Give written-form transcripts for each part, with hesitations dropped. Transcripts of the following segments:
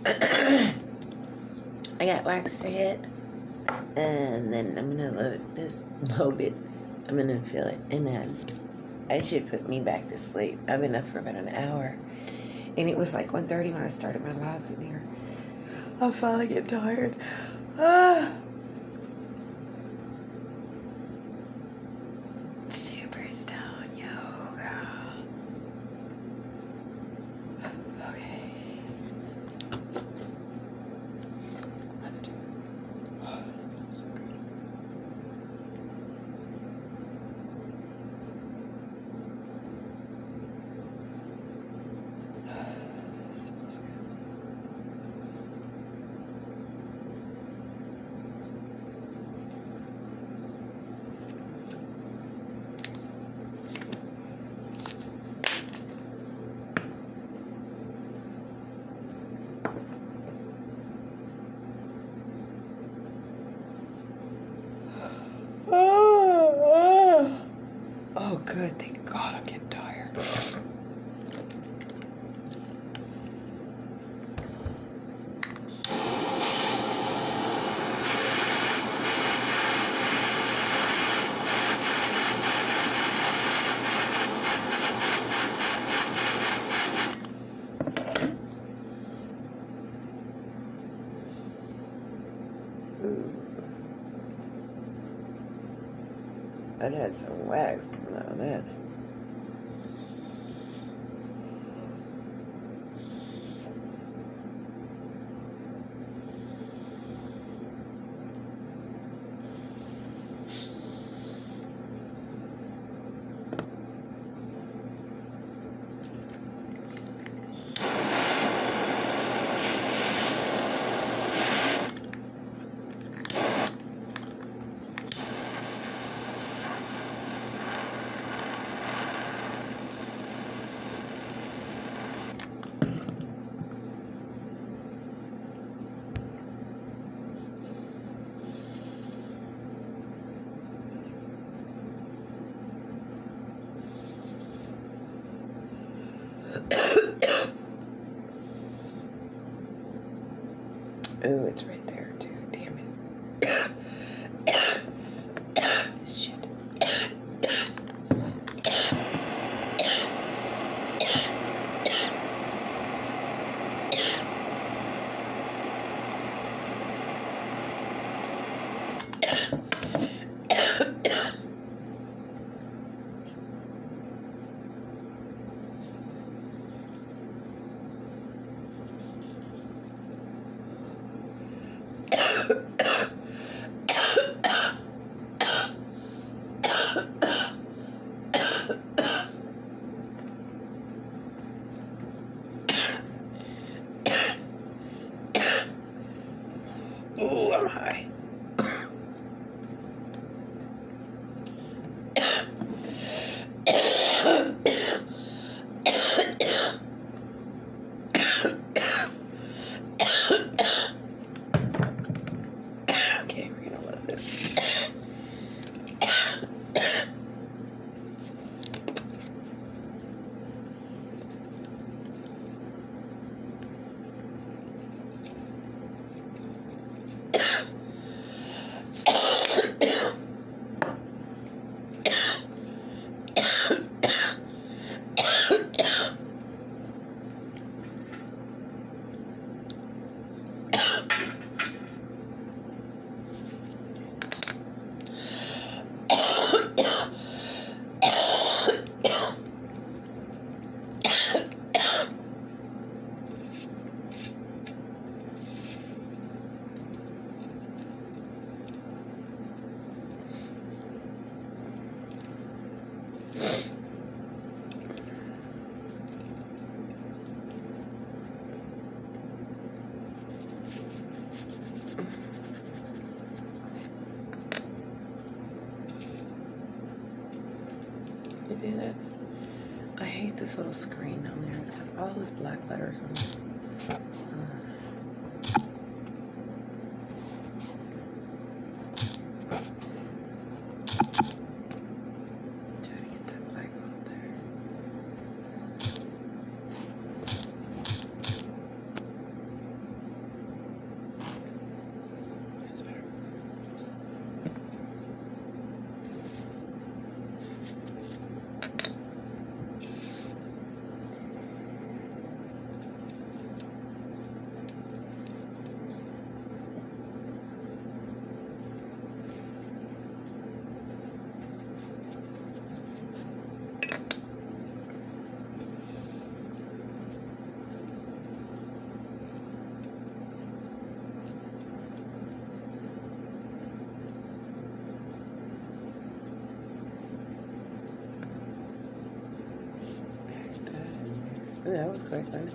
I got wax head, and then I'm gonna load it. I'm gonna fill it, and then I should put me back to sleep. I've been up for about an hour, and it was like 1:30 when I started my lives in here. I'm finally getting tired. Ah. Super stone yoga. Okay. Let's do it. Oh, that smells so good. It smells good. Oh, good. Thank God I'm getting tired. That had some wax coming out of that. Ooh, it's right there too. Damn it. Shit. Ooh, I'm high. Okay, we're gonna let this. You do that? I hate this little screen on there. It's got all those black letters on it. Try to get that black off there. That was quick, right?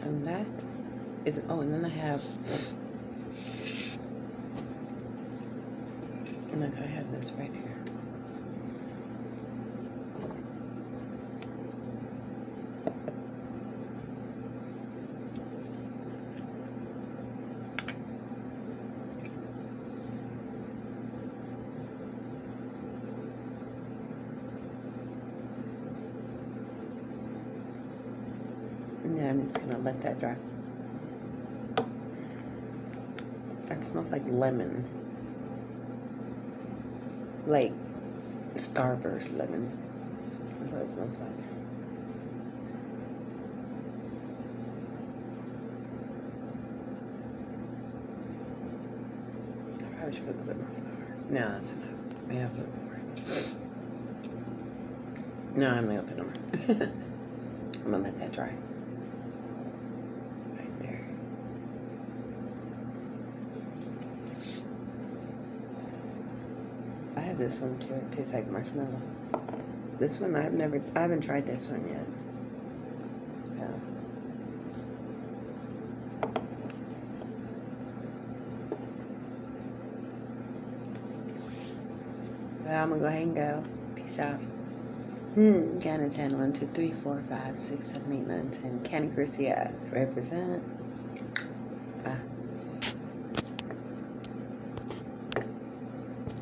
And that is, oh, and then I have, look, I have this right here. And then I'm just gonna let that dry. That smells like lemon. Like Starburst lemon. That's what it smells like. I probably should put a little bit more flour. No, that's enough. Yeah, put more. No, I'm gonna put more. I'm gonna let that dry. Right there. I have this one too. It tastes like marshmallow. This one I haven't tried this one yet. So. Well, I'm gonna go ahead and go. Peace out. Count of 10. 1, 2, 3, 4, 5, 6, 7, 8, 9, 10. Candy Crucia represent.